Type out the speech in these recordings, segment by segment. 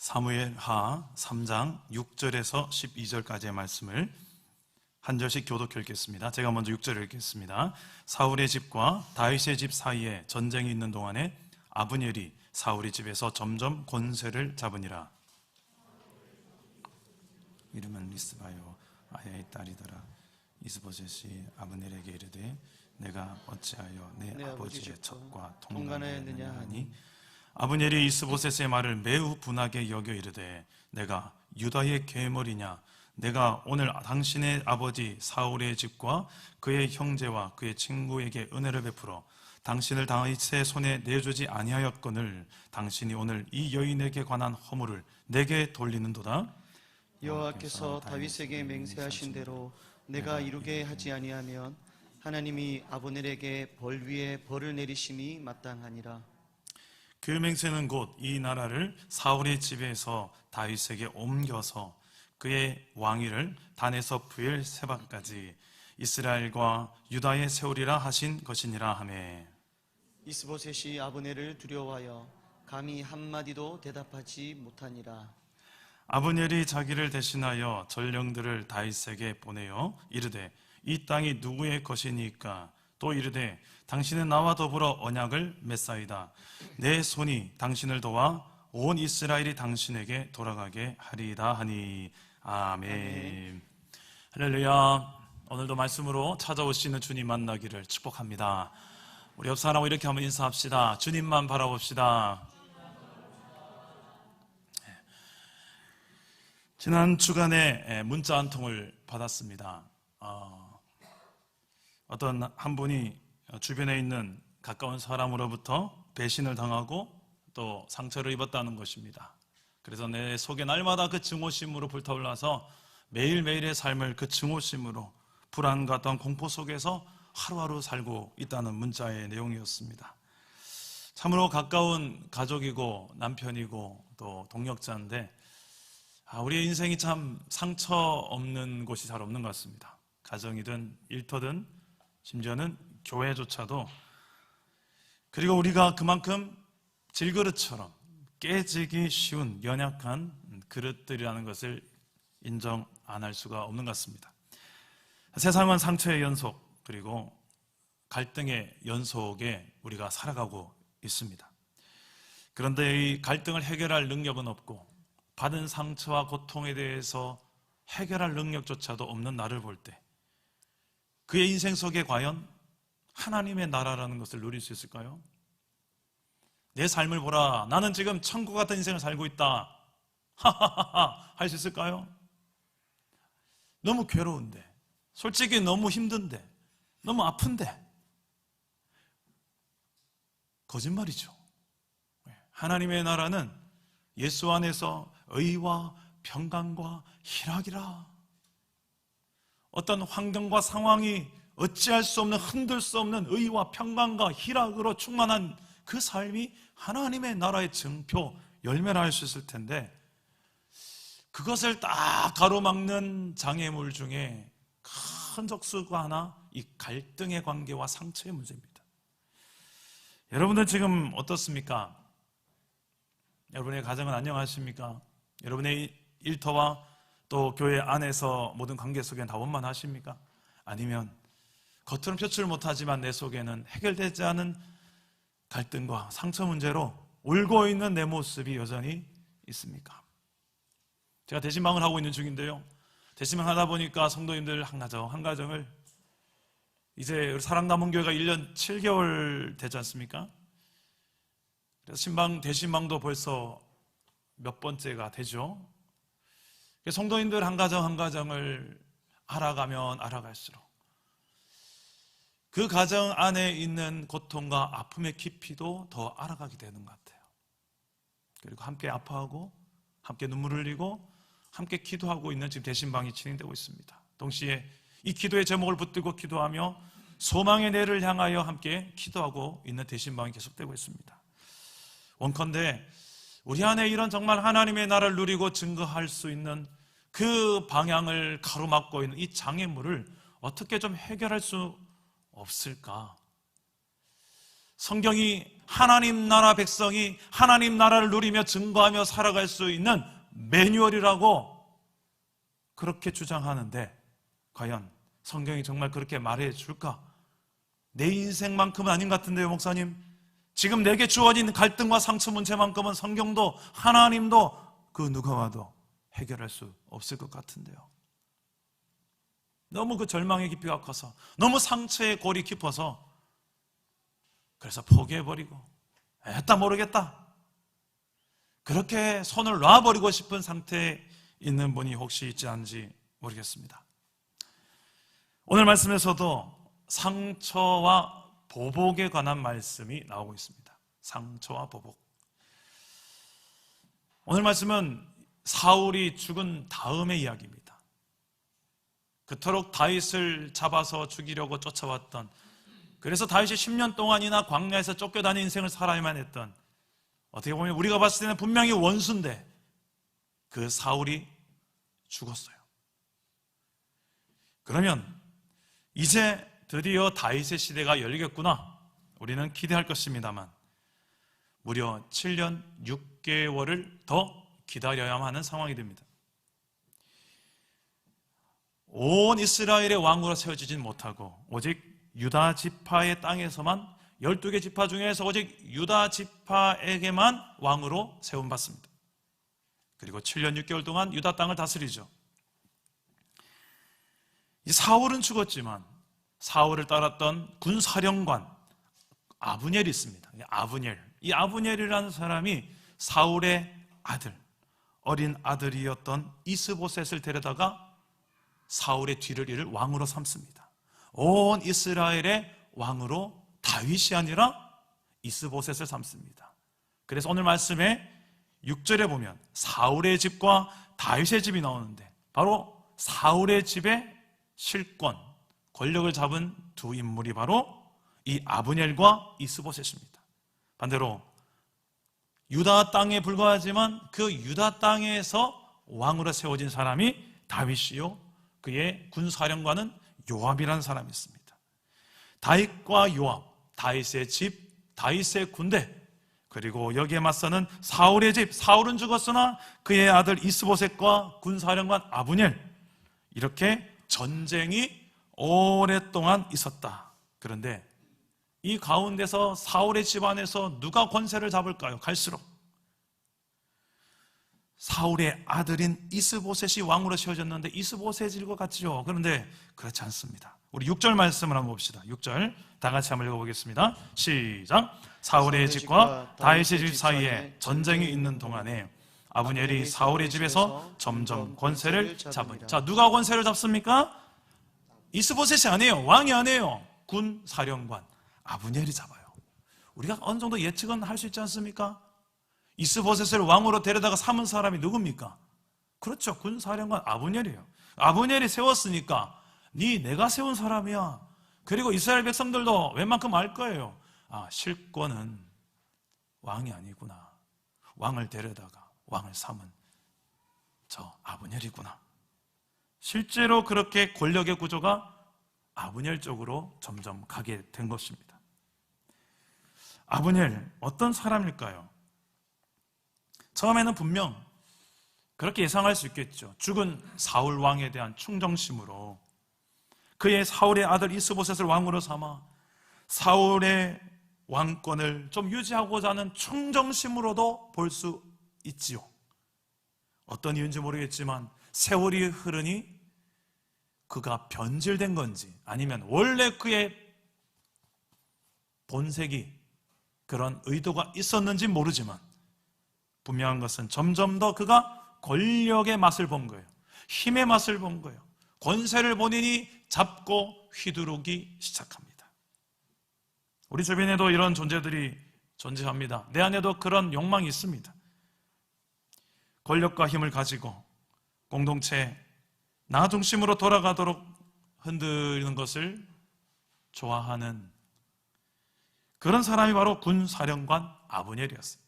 사무엘하 3장 6절에서 12절까지의 말씀을 한 절씩 교독해 읽겠습니다. 제가 먼저 6절을 읽겠습니다. 사울의 집과 다윗의 집 사이에 전쟁이 있는 동안에 아브넬이 사울의 집에서 점점 권세를 잡으니라. 이름은 리스바요 아야의 딸이더라. 이스보셋이 아브넬에게 이르되 내가 어찌하여 내 아버지의 첩과 동반하였느냐 하니 아브넬이 이스보셋의 말을 매우 분하게 여겨 이르되 내가 유다의 괴물이냐? 내가 오늘 당신의 아버지 사울의 집과 그의 형제와 그의 친구에게 은혜를 베풀어 당신을 다윗의 손에 내주지 아니하였거늘 당신이 오늘 이 여인에게 관한 허물을 내게 돌리는도다. 여호와께서 다윗에게 맹세하신 대로 내가 이루게 하지 아니하면 하나님이 아브넬에게 벌 위에 벌을 내리심이 마땅하니라. 그 맹세는 곧 이 나라를 사울의 집에서 다윗에게 옮겨서 그의 왕위를 단에서 브엘세바까지 이스라엘과 유다에 세우리라 하신 것이니라 하매 이스보셋이 아브넬을 두려워하여 감히 한마디도 대답하지 못하니라. 아브넬이 자기를 대신하여 전령들을 다윗에게 보내어 이르되 이 땅이 누구의 것이니까? 또 이르되 당신은 나와 더불어 언약을 맺사이다. 내 손이 당신을 도와 온 이스라엘이 당신에게 돌아가게 하리이다 하니 아멘. 할렐루야. 오늘도 말씀으로 찾아오시는 주님 만나기를 축복합니다. 우리 옆 사람하고 이렇게 한번 인사합시다. 주님만 바라봅시다. 지난 주간에 문자 한 통을 받았습니다. 어떤 한 분이 주변에 있는 가까운 사람으로부터 배신을 당하고 또 상처를 입었다는 것입니다. 그래서 내 속에 날마다 그 증오심으로 불타올라서 매일매일의 삶을 그 증오심으로 불안과 또한 공포 속에서 하루하루 살고 있다는 문자의 내용이었습니다. 참으로 가까운 가족이고 남편이고 또 동역자인데 우리의 인생이 참 상처 없는 곳이 잘 없는 것 같습니다. 가정이든 일터든 심지어는 교회조차도. 그리고 우리가 그만큼 질그릇처럼 깨지기 쉬운 연약한 그릇들이라는 것을 인정 안 할 수가 없는 것 같습니다. 세상은 상처의 연속 그리고 갈등의 연속에 우리가 살아가고 있습니다. 그런데 이 갈등을 해결할 능력은 없고 받은 상처와 고통에 대해서 해결할 능력조차도 없는 나를 볼 때 그의 인생 속에 과연 하나님의 나라라는 것을 누릴 수 있을까요? 내 삶을 보라. 나는 지금 천국 같은 인생을 살고 있다. 하하하하 할 수 있을까요? 너무 괴로운데, 솔직히 너무 힘든데, 너무 아픈데 거짓말이죠. 하나님의 나라는 예수 안에서 의와 평강과 희락이라. 어떤 환경과 상황이 어찌할 수 없는 흔들 수 없는 의와 평강과 희락으로 충만한 그 삶이 하나님의 나라의 증표, 열매라 할 수 있을 텐데 그것을 딱 가로막는 장애물 중에 큰 적수가 하나 이 갈등의 관계와 상처의 문제입니다. 여러분들 지금 어떻습니까? 여러분의 가정은 안녕하십니까? 여러분의 일터와 또 교회 안에서 모든 관계 속에 다 원만하십니까? 아니면 겉으로는 표출 못하지만 내 속에는 해결되지 않은 갈등과 상처 문제로 울고 있는 내 모습이 여전히 있습니까? 제가 대신방을 하고 있는 중인데요. 대신방 하다 보니까 성도님들 한 가정을 이제 사랑남은교회가 1년 7개월 되지 않습니까? 그래서 대신방도 벌써 몇 번째가 되죠. 성도님들 한 가정을 알아가면 알아갈수록 그 가정 안에 있는 고통과 아픔의 깊이도 더 알아가게 되는 것 같아요. 그리고 함께 아파하고 함께 눈물을 흘리고 함께 기도하고 있는 지금 대신방이 진행되고 있습니다. 동시에 이 기도의 제목을 붙들고 기도하며 소망의 내를 향하여 함께 기도하고 있는 대신방이 계속되고 있습니다. 원컨대 우리 안에 이런 정말 하나님의 나라를 누리고 증거할 수 있는 그 방향을 가로막고 있는 이 장애물을 어떻게 좀 해결할 수 없을까? 성경이 하나님 나라 백성이 하나님 나라를 누리며 증거하며 살아갈 수 있는 매뉴얼이라고 그렇게 주장하는데 과연 성경이 정말 그렇게 말해줄까? 내 인생만큼은 아닌 것 같은데요, 목사님. 지금 내게 주어진 갈등과 상처 문제만큼은 성경도 하나님도 그 누가 와도 해결할 수 없을 것 같은데요. 너무 그 절망의 깊이가 커서, 너무 상처의 골이 깊어서 그래서 포기해버리고 에따 모르겠다, 그렇게 손을 놔버리고 싶은 상태에 있는 분이 혹시 있지 않은지 모르겠습니다. 오늘 말씀에서도 상처와 보복에 관한 말씀이 나오고 있습니다. 상처와 보복. 오늘 말씀은 사울이 죽은 다음의 이야기입니다. 그토록 다윗을 잡아서 죽이려고 쫓아왔던, 그래서 다윗이 10년 동안이나 광야에서 쫓겨다니는 인생을 살아야만 했던, 어떻게 보면 우리가 봤을 때는 분명히 원수인데 그 사울이 죽었어요. 그러면 이제 드디어 다윗의 시대가 열리겠구나, 우리는 기대할 것입니다만 무려 7년 6개월을 더 기다려야만 하는 상황이 됩니다. 온 이스라엘의 왕으로 세워지진 못하고 오직 유다 지파의 땅에서만, 12개 지파 중에서 오직 유다 지파에게만 왕으로 세움받습니다. 그리고 7년 6개월 동안 유다 땅을 다스리죠. 이 사울은 죽었지만 사울을 따랐던 군사령관 아브넬이 있습니다. 아브넬. 이 아브넬이라는 사람이 사울의 아들, 어린 아들이었던 이스보셋을 데려다가 사울의 뒤를 이을 왕으로 삼습니다. 온 이스라엘의 왕으로 다윗이 아니라 이스보셋을 삼습니다. 그래서 오늘 말씀에 6절에 보면 사울의 집과 다윗의 집이 나오는데, 바로 사울의 집의 실권, 권력을 잡은 두 인물이 바로 이 아브넬과 이스보셋입니다. 반대로 유다 땅에 불과하지만 그 유다 땅에서 왕으로 세워진 사람이 다윗이요, 그의 군사령관은 요압이라는 사람이 있습니다. 다윗과 요압, 다윗의 집, 다윗의 군대, 그리고 여기에 맞서는 사울의 집, 사울은 죽었으나 그의 아들 이스보셋과 군사령관 아브넬, 이렇게 전쟁이 오랫동안 있었다. 그런데 이 가운데서 사울의 집안에서 누가 권세를 잡을까요? 갈수록 사울의 아들인 이스보셋이 왕으로 세워졌는데 이스보셋일 것 같죠? 그런데 그렇지 않습니다. 우리 6절 말씀을 한번 봅시다. 6절 다 같이 한번 읽어보겠습니다. 시작. 사울의 집과 다윗의 집 사이에 전쟁이 있는 동안에 아브넬이 사울의 집에서 점점 권세를 잡으니, 자, 누가 권세를 잡습니까? 이스보셋이 아니에요. 왕이 아니에요. 군 사령관 아브넬이 잡아요. 우리가 어느 정도 예측은 할 수 있지 않습니까? 이스보셋을 왕으로 데려다가 삼은 사람이 누굽니까? 그렇죠. 군 사령관 아브넬이에요. 아브넬이 세웠으니까 내가 세운 사람이야. 그리고 이스라엘 백성들도 웬만큼 알 거예요. 아, 실권은 왕이 아니구나. 왕을 데려다가 왕을 삼은 저 아브넬이구나. 실제로 그렇게 권력의 구조가 아브넬 쪽으로 점점 가게 된 것입니다. 아브넬, 어떤 사람일까요? 처음에는 분명 그렇게 예상할 수 있겠죠. 죽은 사울 왕에 대한 충정심으로 그의 사울의 아들 이스보셋을 왕으로 삼아 사울의 왕권을 좀 유지하고자 하는 충정심으로도 볼 수 있지요. 어떤 이유인지 모르겠지만 세월이 흐르니 그가 변질된 건지 아니면 원래 그의 본색이 그런 의도가 있었는지 모르지만 분명한 것은 점점 더 그가 권력의 맛을 본 거예요. 힘의 맛을 본 거예요. 권세를 본인이 잡고 휘두르기 시작합니다. 우리 주변에도 이런 존재들이 존재합니다. 내 안에도 그런 욕망이 있습니다. 권력과 힘을 가지고 공동체 나 중심으로 돌아가도록 흔들리는 것을 좋아하는 그런 사람이 바로 군사령관 아브넬이었어요.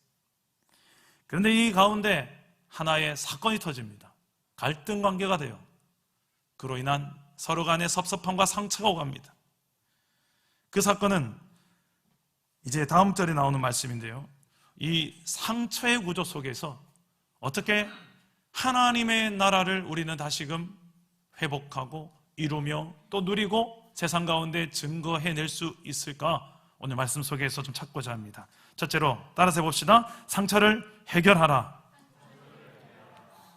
그런데 이 가운데 하나의 사건이 터집니다. 갈등 관계가 돼요. 그로 인한 서로 간의 섭섭함과 상처가 오갑니다. 그 사건은 이제 다음 절에 나오는 말씀인데요, 이 상처의 구조 속에서 어떻게 하나님의 나라를 우리는 다시금 회복하고 이루며 또 누리고 세상 가운데 증거해낼 수 있을까? 오늘 말씀 속에서 좀 찾고자 합니다. 첫째로 따라서 해봅시다. 상처를 해결하라.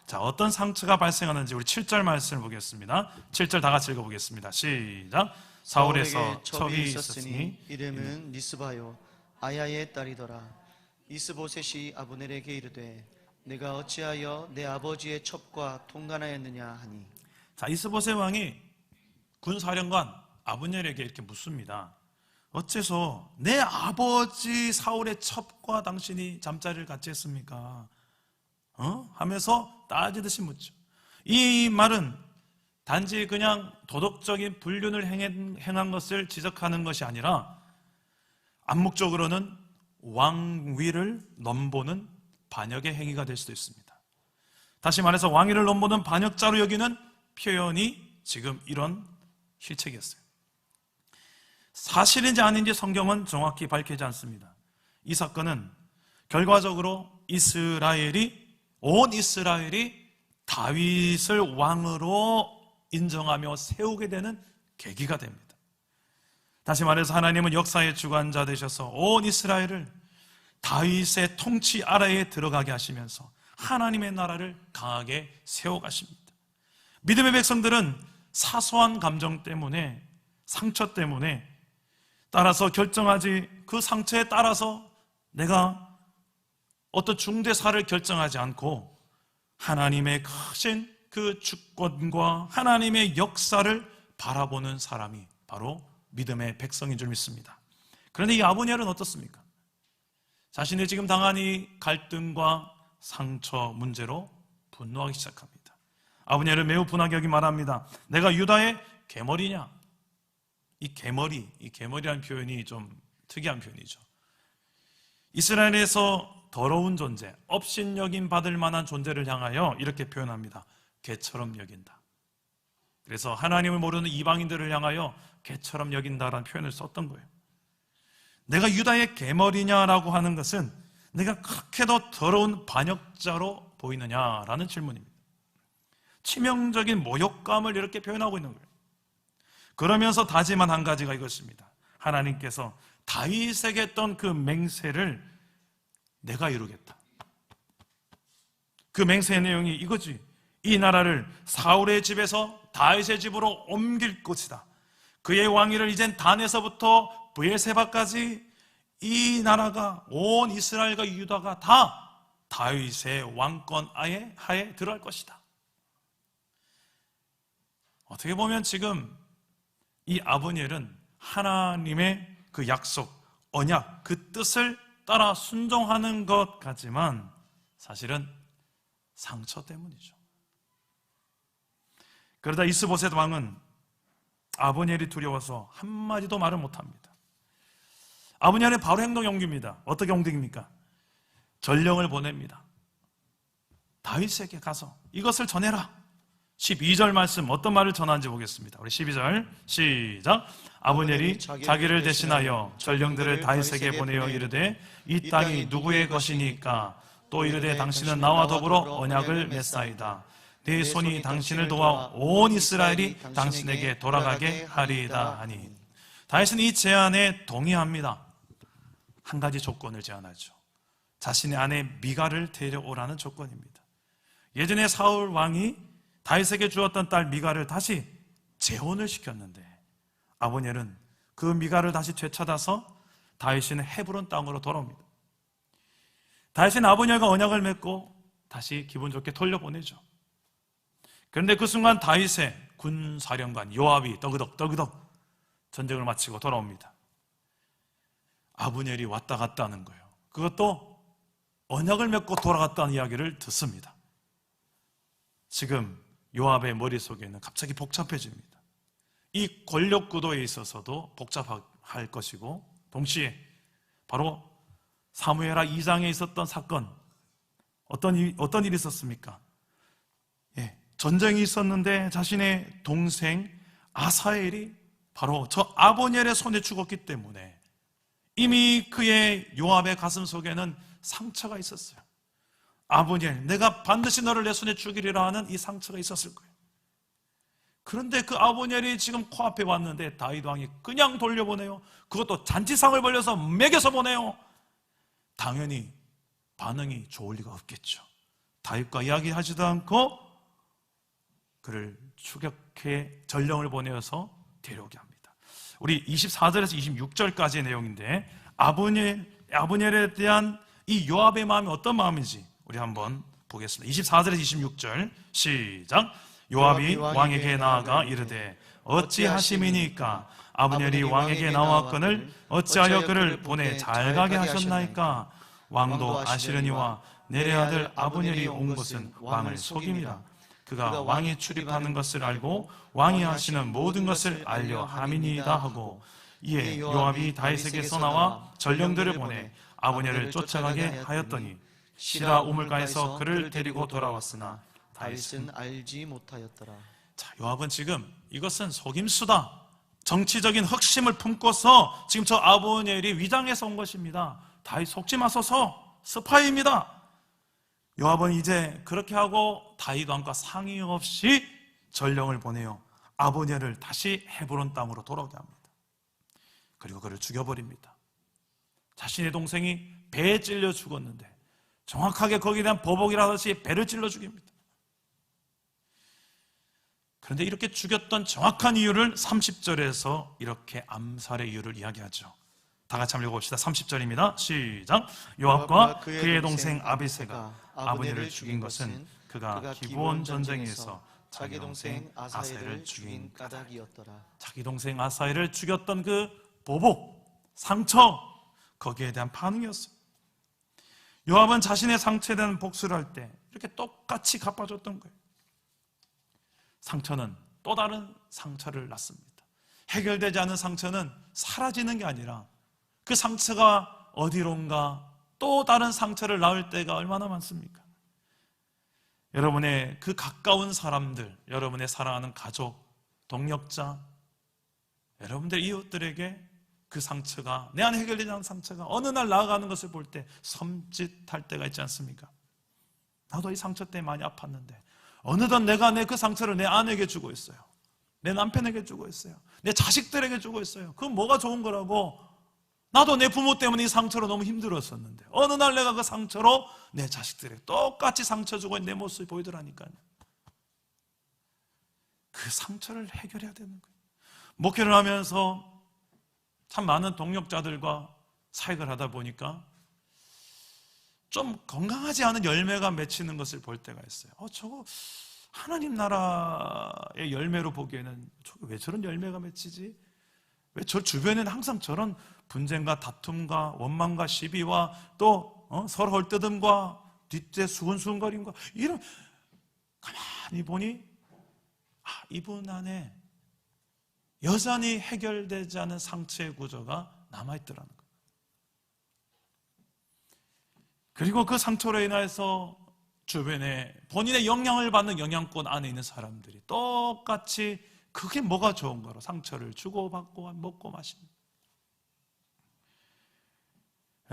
자, 어떤 상처가 발생하는지 우리 7절 말씀을 보겠습니다. 7절 다 같이 읽어보겠습니다. 시작. 사울에게 첩이 있었으니 이름은 리스바요 아야의 딸이더라. 이스보셋이 아브넬에게 이르되 내가 어찌하여 내 아버지의 첩과 통관하였느냐 하니. 자, 이스보셋 왕이 군사령관 아브넬에게 이렇게 묻습니다. 어째서 내 아버지 사울의 첩과 당신이 잠자리를 같이 했습니까? 하면서 따지듯이 묻죠. 이 말은 단지 그냥 도덕적인 불륜을 행한 것을 지적하는 것이 아니라 암묵적으로는 왕위를 넘보는 반역의 행위가 될 수도 있습니다. 다시 말해서 왕위를 넘보는 반역자로 여기는 표현이 지금 이런 실책이었어요. 사실인지 아닌지 성경은 정확히 밝히지 않습니다. 이 사건은 결과적으로 온 이스라엘이 다윗을 왕으로 인정하며 세우게 되는 계기가 됩니다. 다시 말해서 하나님은 역사의 주관자 되셔서 온 이스라엘을 다윗의 통치 아래에 들어가게 하시면서 하나님의 나라를 강하게 세워가십니다. 믿음의 백성들은 사소한 감정 때문에, 상처 때문에 따라서 결정하지, 그 상처에 따라서 내가 어떤 중대사를 결정하지 않고 하나님의 크신 그 주권과 하나님의 역사를 바라보는 사람이 바로 믿음의 백성인 줄 믿습니다. 그런데 이 아브넬은 어떻습니까? 자신이 지금 당한 이 갈등과 상처 문제로 분노하기 시작합니다. 아브넬은 매우 분하게 여기 말합니다. 내가 유다의 개머리냐? 이 개머리라는 표현이 좀 특이한 표현이죠. 이스라엘에서 더러운 존재, 업신여김 받을 만한 존재를 향하여 이렇게 표현합니다. 개처럼 여긴다. 그래서 하나님을 모르는 이방인들을 향하여 개처럼 여긴다라는 표현을 썼던 거예요. 내가 유다의 개머리냐라고 하는 것은 내가 그렇게도 더러운 반역자로 보이느냐라는 질문입니다. 치명적인 모욕감을 이렇게 표현하고 있는 거예요. 그러면서 다짐한 한 가지가 이것입니다. 하나님께서 다윗에게 했던 그 맹세를 내가 이루겠다. 그 맹세의 내용이 이거지. 이 나라를 사울의 집에서 다윗의 집으로 옮길 것이다. 그의 왕위를 이젠 단에서부터 브엘세바까지 이 나라가, 온 이스라엘과 유다가 다 다윗의 왕권 하에 들어갈 것이다. 어떻게 보면 지금 이 아브넬은 하나님의 그 약속, 언약, 그 뜻을 따라 순종하는 것 같지만 사실은 상처 때문이죠. 그러다 이스보셋 왕은 아브넬이 두려워서 한마디도 말을 못합니다. 아브넬은 바로 행동에 옮깁니다. 어떻게 옮깁니까? 전령을 보냅니다. 다윗에게 가서 이것을 전해라. 12절 말씀 어떤 말을 전하는지 보겠습니다. 우리 12절 시작. 아브넬이 자기를 대신하여 전령들을 다윗에게 보내어 이르되 이 땅이 누구의 것이니까? 또 이르되 당신은 나와 더불어 언약을 맺사이다. 내 손이 당신을 도와 온 이스라엘이 당신에게 돌아가게 하리이다 하니. 다윗은 이 제안에 동의합니다. 한 가지 조건을 제안하죠. 자신의 아내 미갈을 데려오라는 조건입니다. 예전에 사울 왕이 다윗에게 주었던 딸 미갈을 다시 재혼을 시켰는데 아브넬은 그 미갈을 다시 되찾아서 다윗은 헤브론 땅으로 돌아옵니다. 다윗은 아브넬과 언약을 맺고 다시 기분 좋게 돌려보내죠. 그런데 그 순간 다윗의 군사령관 요압이 떠그덕 전쟁을 마치고 돌아옵니다. 아브넬이 왔다 갔다 하는 거예요. 그것도 언약을 맺고 돌아갔다는 이야기를 듣습니다. 지금 요압의 머릿속에는 갑자기 복잡해집니다. 이 권력 구도에 있어서도 복잡할 것이고 동시에 바로 사무엘하 2장에 있었던 사건, 어떤 일이 있었습니까? 전쟁이 있었는데 자신의 동생 아사엘이 바로 저 아브넬의 손에 죽었기 때문에 이미 그의 요압의 가슴 속에는 상처가 있었어요. 아브넬, 내가 반드시 너를 내 손에 죽이리라 하는 이 상처가 있었을 거예요. 그런데 그 아브넬이 지금 코앞에 왔는데 다윗 왕이 그냥 돌려보내요. 그것도 잔치상을 벌려서 먹여서 보내요. 당연히 반응이 좋을 리가 없겠죠. 다윗과 이야기하지도 않고 그를 추격해 전령을 보내어서 데려오게 합니다. 우리 24절에서 26절까지의 내용인데 아브넬에 대한 이 요압의 마음이 어떤 마음인지 우리 한번 보겠습니다. 24절에서 26절 시작. 요압이 왕에게 나아가 이르되 어찌하심이니까 아브넬이 왕에게 나왔거늘 어찌하여 그를 보내 잘 가게 하셨나이까. 왕도 아시려니와 내레 아들 아브넬이 온 것은 왕을 속임이라. 그가 왕이 출입하는 것을 알고 왕이 하시는 모든 것을 알려 함이니이다 하고, 이에 요압이 다윗에게서 나와 전령들을 보내 아브넬을 쫓아가게 하였더니 시라 우물가에서 그를 데리고 돌아왔으나 다윗은 알지 못하였더라. 자, 요압은 지금 이것은 속임수다, 정치적인 흑심을 품고서 지금 저 아브넬이 위장해서 온 것입니다. 다윗 속지 마소서, 스파이입니다. 요압은 이제 그렇게 하고 다윗 왕과 상의 없이 전령을 보내요. 아브넬을 다시 헤브론 땅으로 돌아오게 합니다. 그리고 그를 죽여버립니다. 자신의 동생이 배에 찔려 죽었는데 정확하게 거기에 대한 보복이라듯이 배를 찔러 죽입니다. 그런데 이렇게 죽였던 정확한 이유를 30절에서 이렇게 암살의 이유를 이야기하죠. 다 같이 한번 읽어봅시다. 30절입니다. 시작. 요압과 그의 동생 아비새가 아브넬을 죽인 것은 그가 기브온 전쟁에서 자기 동생 아사엘을 죽인 까닭이었더라. 자기 동생 아사엘을 죽였던 그 보복, 상처, 거기에 대한 반응이었어요. 요압은 자신의 상처에 대한 복수를 할 때 이렇게 똑같이 갚아줬던 거예요. 상처는 또 다른 상처를 낳습니다. 해결되지 않은 상처는 사라지는 게 아니라 그 상처가 어디론가 또 다른 상처를 낳을 때가 얼마나 많습니까? 여러분의 그 가까운 사람들, 여러분의 사랑하는 가족, 동력자, 여러분들 이웃들에게 그 상처가, 내 안에 해결되지 않은 상처가 어느 날 나아가는 것을 볼 때 섬찟할 때가 있지 않습니까? 나도 이 상처 때문에 많이 아팠는데 어느덧 내가 그 상처를 내 아내에게 주고 있어요. 내 남편에게 주고 있어요. 내 자식들에게 주고 있어요. 그건 뭐가 좋은 거라고. 나도 내 부모 때문에 이 상처로 너무 힘들었었는데 어느 날 내가 그 상처로 내 자식들에게 똑같이 상처 주고 있는 내 모습이 보이더라니까요. 그 상처를 해결해야 되는 거예요. 목회를 하면서 참 많은 동력자들과 사역을 하다 보니까 좀 건강하지 않은 열매가 맺히는 것을 볼 때가 있어요. 저거 하나님 나라의 열매로 보기에는 저거 왜 저런 열매가 맺히지? 왜 저 주변에는 항상 저런 분쟁과 다툼과 원망과 시비와 또 서로 헐뜯음과 뒷대 수근수근거림과 이런, 가만히 보니 이분 안에 여전히 해결되지 않은 상처의 구조가 남아있더라는 거예요. 그리고 그 상처로 인해서 주변에 본인의 영향을 받는 영향권 안에 있는 사람들이 똑같이 그게 뭐가 좋은 거로 상처를 주고받고 먹고 마십니다.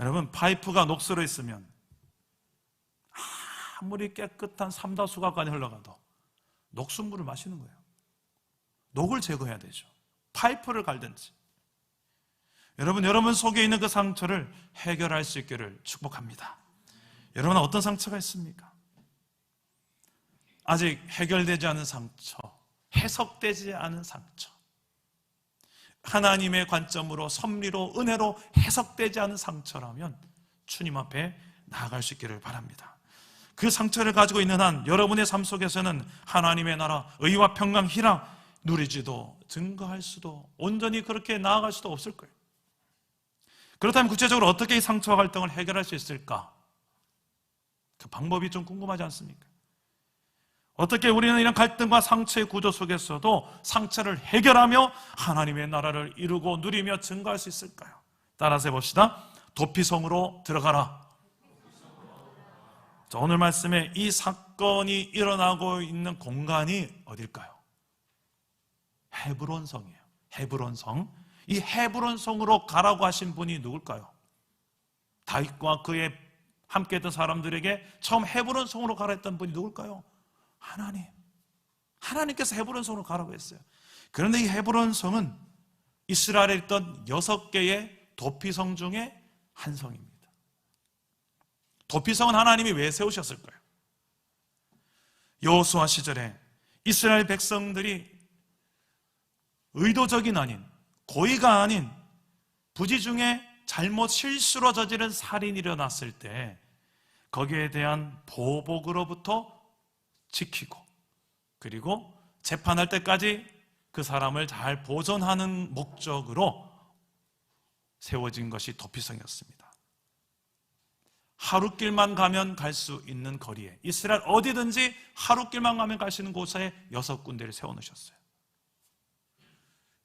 여러분, 파이프가 녹슬어 있으면 아무리 깨끗한 삼다수각관이 흘러가도 녹순물을 마시는 거예요. 녹을 제거해야 되죠. 파이프를 갈든지. 여러분 속에 있는 그 상처를 해결할 수 있기를 축복합니다. 여러분은 어떤 상처가 있습니까? 아직 해결되지 않은 상처, 해석되지 않은 상처, 하나님의 관점으로 섭리로 은혜로 해석되지 않은 상처라면 주님 앞에 나아갈 수 있기를 바랍니다. 그 상처를 가지고 있는 한 여러분의 삶 속에서는 하나님의 나라, 의와 평강, 희락 누리지도 증거할 수도, 온전히 그렇게 나아갈 수도 없을 거예요. 그렇다면 구체적으로 어떻게 이 상처와 갈등을 해결할 수 있을까? 그 방법이 좀 궁금하지 않습니까? 어떻게 우리는 이런 갈등과 상처의 구조 속에서도 상처를 해결하며 하나님의 나라를 이루고 누리며 증거할 수 있을까요? 따라서 해봅시다. 도피성으로 들어가라. 자, 오늘 말씀에 이 사건이 일어나고 있는 공간이 어딜까요? 헤브론성이에요. 헤브론성. 이 헤브론 성으로 가라고 하신 분이 누굴까요? 다윗과 그의 함께 했던 사람들에게 처음 헤브론 성으로 가라 했던 분이 누굴까요? 하나님. 하나님께서 헤브론 성으로 가라고 했어요. 그런데 이 헤브론 성은 이스라엘에 있던 6개의 도피성 중에 한 성입니다. 도피성은 하나님이 왜 세우셨을까요? 여호수아 시절에 이스라엘 백성들이 의도적인 아닌, 고의가 아닌 부지 중에 잘못 실수로 저지른 살인이 일어났을 때 거기에 대한 보복으로부터 지키고, 그리고 재판할 때까지 그 사람을 잘 보존하는 목적으로 세워진 것이 도피성이었습니다. 하루길만 가면 갈 수 있는 거리에, 이스라엘 어디든지 하루길만 가면 갈 수 있는 곳에 6군데를 세워놓으셨어요.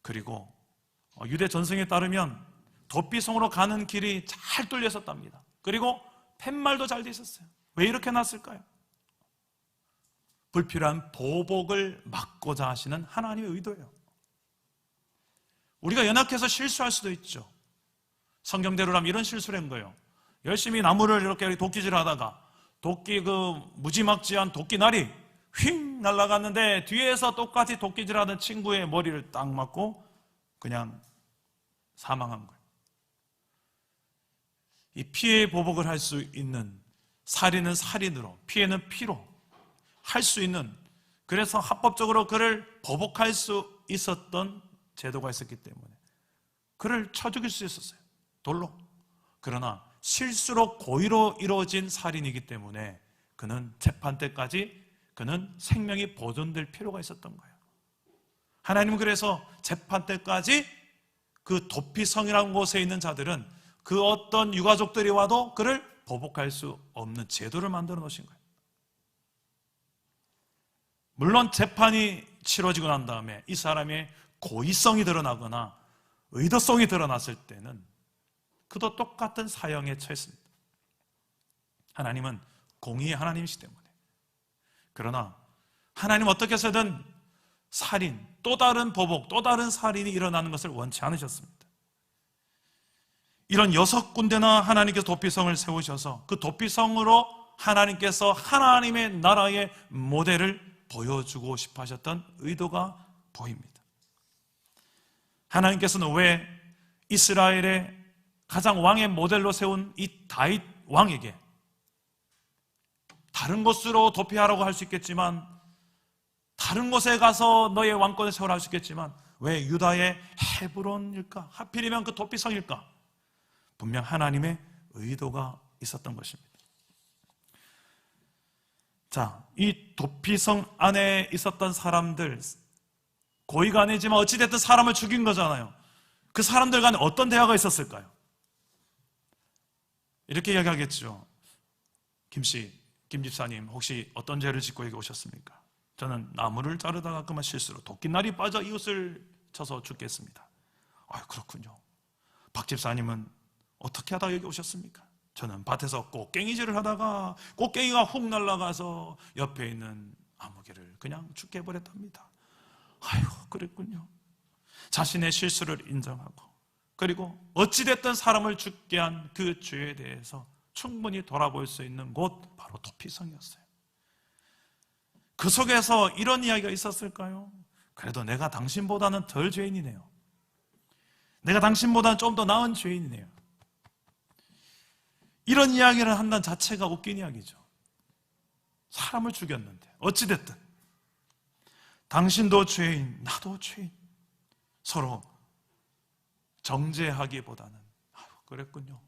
그리고 유대 전승에 따르면 도피성으로 가는 길이 잘 뚫려 있었답니다. 그리고 팻말도 잘 돼 있었어요. 왜 이렇게 놨을까요? 불필요한 보복을 막고자 하시는 하나님의 의도예요. 우리가 연약해서 실수할 수도 있죠. 성경대로라면 이런 실수를 한 거예요. 열심히 나무를 이렇게 도끼질 하다가 도끼 무지막지한 도끼날이 휙 날아갔는데 뒤에서 똑같이 도끼질 하던 친구의 머리를 딱 맞고 그냥 사망한 거예요. 이 피해 보복을 할 수 있는, 살인은 살인으로, 피해는 피로 할 수 있는, 그래서 합법적으로 그를 보복할 수 있었던 제도가 있었기 때문에 그를 쳐 죽일 수 있었어요. 돌로. 그러나 실수로 고의로 이루어진 살인이기 때문에 그는 재판 때까지 그는 생명이 보존될 필요가 있었던 거예요. 하나님은 그래서 재판 때까지 그 도피성이라는 곳에 있는 자들은 그 어떤 유가족들이 와도 그를 보복할 수 없는 제도를 만들어 놓으신 거예요. 물론 재판이 치러지고 난 다음에 이 사람의 고의성이 드러나거나 의도성이 드러났을 때는 그도 똑같은 사형에 처했습니다. 하나님은 공의의 하나님이시기 때문에. 그러나 하나님 어떻게 해서든 살인, 또 다른 보복, 또 다른 살인이 일어나는 것을 원치 않으셨습니다. 이런 6군데나 하나님께서 도피성을 세우셔서 그 도피성으로 하나님께서 하나님의 나라의 모델을 보여주고 싶어 하셨던 의도가 보입니다. 하나님께서는 왜 이스라엘의 가장 왕의 모델로 세운 이 다윗 왕에게 다른 곳으로 도피하라고 할 수 있겠지만, 다른 곳에 가서 너의 왕권을 세우라 할 수 있겠지만 왜 유다의 헤브론일까? 하필이면 그 도피성일까? 분명 하나님의 의도가 있었던 것입니다. 자, 이 도피성 안에 있었던 사람들, 고의가 아니지만 어찌됐든 사람을 죽인 거잖아요. 그 사람들 간에 어떤 대화가 있었을까요? 이렇게 이야기하겠죠. 김 집사님, 혹시 어떤 죄를 짓고 여기 오셨습니까? 저는 나무를 자르다가 그만 실수로 도끼날이 빠져 이웃을 쳐서 죽겠습니다. 그렇군요. 박 집사님은 어떻게 하다가 여기 오셨습니까? 저는 밭에서 꽃갱이질을 하다가 꽃갱이가 훅 날아가서 옆에 있는 나무개를 그냥 죽게 해버렸답니다. 그랬군요. 자신의 실수를 인정하고, 그리고 어찌됐든 사람을 죽게 한 그 죄에 대해서 충분히 돌아볼 수 있는 곳, 바로 도피성이었어요. 그 속에서 이런 이야기가 있었을까요? 그래도 내가 당신보다는 덜 죄인이네요. 내가 당신보다는 좀 더 나은 죄인이네요. 이런 이야기를 한다는 자체가 웃긴 이야기죠. 사람을 죽였는데 어찌됐든 당신도 죄인, 나도 죄인, 서로 정죄하기보다는 그랬군요.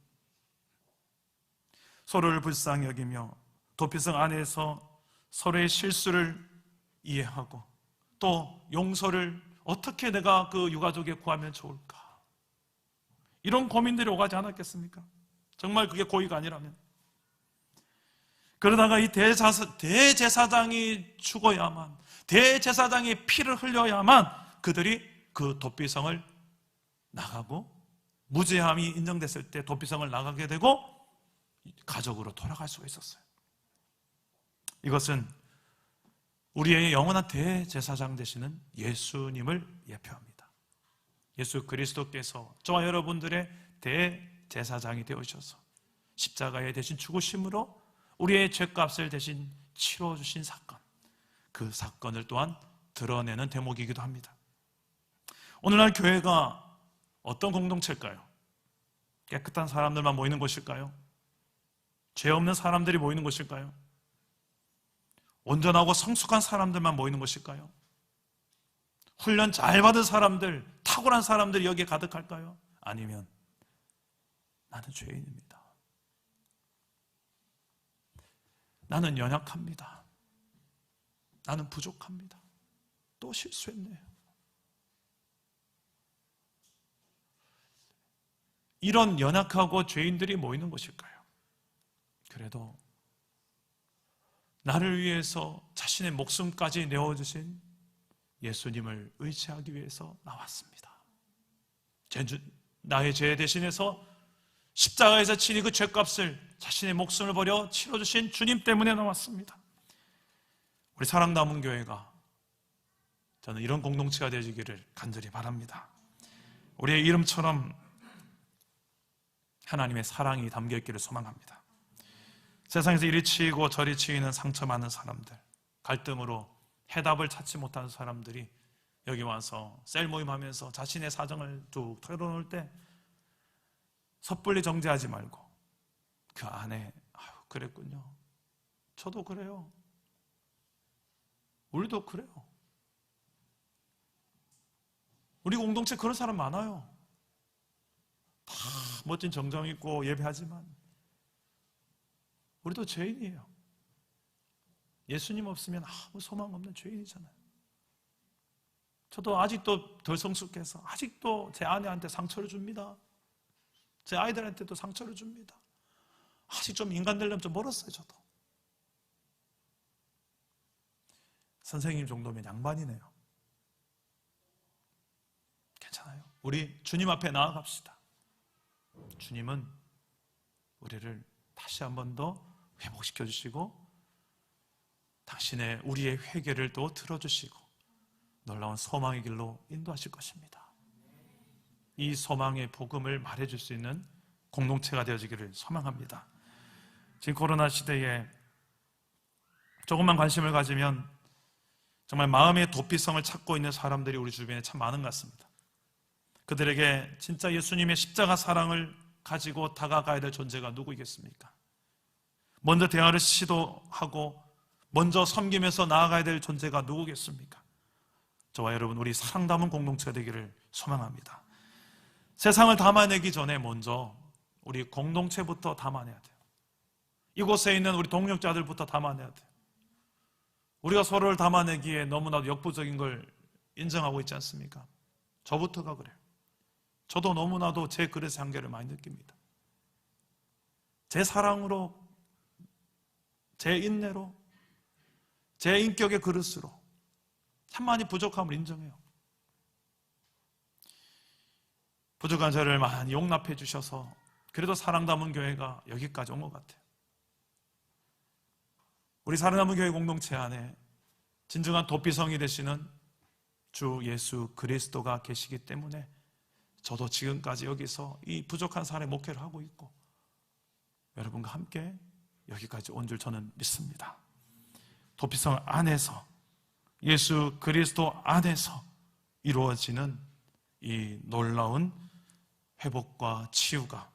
서로를 불쌍히 여기며 도피성 안에서 서로의 실수를 이해하고 또 용서를 어떻게 내가 그 유가족에 구하면 좋을까, 이런 고민들이 오가지 않았겠습니까? 정말 그게 고의가 아니라면. 그러다가 이 대제사장이 죽어야만, 대제사장이 피를 흘려야만 그들이 그 도피성을 나가고, 무죄함이 인정됐을 때 도피성을 나가게 되고 가족으로 돌아갈 수가 있었어요. 이것은 우리의 영원한 대제사장 되시는 예수님을 예표합니다. 예수 그리스도께서 저와 여러분들의 대제사장이 되어주셔서 십자가에 대신 죽으심으로 우리의 죄값을 대신 치러주신 사건, 그 사건을 또한 드러내는 대목이기도 합니다. 오늘날 교회가 어떤 공동체일까요? 깨끗한 사람들만 모이는 곳일까요? 죄 없는 사람들이 모이는 곳일까요? 온전하고 성숙한 사람들만 모이는 곳일까요? 훈련 잘 받은 사람들, 탁월한 사람들이 여기에 가득할까요? 아니면 나는 죄인입니다. 나는 연약합니다. 나는 부족합니다. 또 실수했네요. 이런 연약하고 죄인들이 모이는 곳일까요? 그래도 나를 위해서 자신의 목숨까지 내어주신 예수님을 의지하기 위해서 나왔습니다. 나의 죄 대신해서 십자가에서 친히 그 죄값을 자신의 목숨을 버려 치러주신 주님 때문에 나왔습니다. 우리 사랑 남은 교회가 저는 이런 공동체가 되시기를 간절히 바랍니다. 우리의 이름처럼 하나님의 사랑이 담겨있기를 소망합니다. 세상에서 이리 치이고 저리 치이는 상처 많은 사람들, 갈등으로 해답을 찾지 못하는 사람들이 여기 와서 셀 모임하면서 자신의 사정을 쭉 털어놓을 때 섣불리 정죄하지 말고 그 안에 그랬군요. 저도 그래요. 우리도 그래요. 우리 공동체 그런 사람 많아요. 다 멋진 정장 입고 예배하지만 우리도 죄인이에요. 예수님 없으면 아무 소망 없는 죄인이잖아요. 저도 아직도 덜 성숙해서 아직도 제 아내한테 상처를 줍니다. 제 아이들한테도 상처를 줍니다. 아직 좀 인간 되려면 좀 멀었어요. 저도. 선생님 정도면 양반이네요. 괜찮아요. 우리 주님 앞에 나아갑시다. 주님은 우리를 다시 한 번 더 회복시켜 주시고 당신의 우리의 회개를 또 들어주시고 놀라운 소망의 길로 인도하실 것입니다. 이 소망의 복음을 말해줄 수 있는 공동체가 되어지기를 소망합니다. 지금 코로나 시대에 조금만 관심을 가지면 정말 마음의 도피성을 찾고 있는 사람들이 우리 주변에 참 많은 것 같습니다. 그들에게 진짜 예수님의 십자가 사랑을 가지고 다가가야 될 존재가 누구이겠습니까? 먼저 대화를 시도하고 먼저 섬기면서 나아가야 될 존재가 누구겠습니까? 저와 여러분, 우리 사랑 담은 공동체가 되기를 소망합니다. 세상을 담아내기 전에 먼저 우리 공동체부터 담아내야 돼요. 이곳에 있는 우리 동역자들부터 담아내야 돼요. 우리가 서로를 담아내기에 너무나도 역부족인 걸 인정하고 있지 않습니까? 저부터가 그래요. 저도 너무나도 제 그릇의 한계를 많이 느낍니다. 제 사랑으로, 제 인내로, 제 인격의 그릇으로 참 많이 부족함을 인정해요. 부족한 저를 많이 용납해 주셔서 그래도 사랑 담은 교회가 여기까지 온 것 같아요. 우리 사랑 담은 교회 공동체 안에 진정한 도피성이 되시는 주 예수 그리스도가 계시기 때문에 저도 지금까지 여기서 이 부족한 사람의 목회를 하고 있고 여러분과 함께 여기까지 온 줄 저는 믿습니다. 도피성 안에서, 예수 그리스도 안에서 이루어지는 이 놀라운 회복과 치유가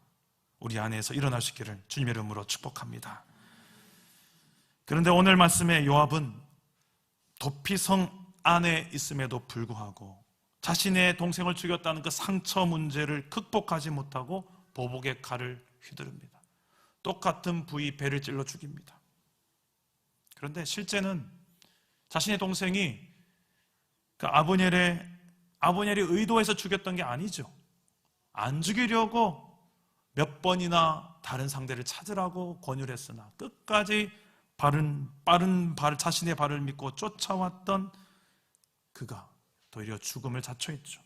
우리 안에서 일어날 수 있기를 주님의 이름으로 축복합니다. 그런데 오늘 말씀의 요압은 도피성 안에 있음에도 불구하고 자신의 동생을 죽였다는 그 상처 문제를 극복하지 못하고 보복의 칼을 휘두릅니다. 똑같은 부위 배를 찔러 죽입니다. 그런데 실제는 자신의 동생이 그 아브넬이 의도해서 죽였던 게 아니죠. 안 죽이려고 몇 번이나 다른 상대를 찾으라고 권유를 했으나 끝까지 빠른 발, 자신의 발을 믿고 쫓아왔던 그가 도리어 죽음을 자초했죠.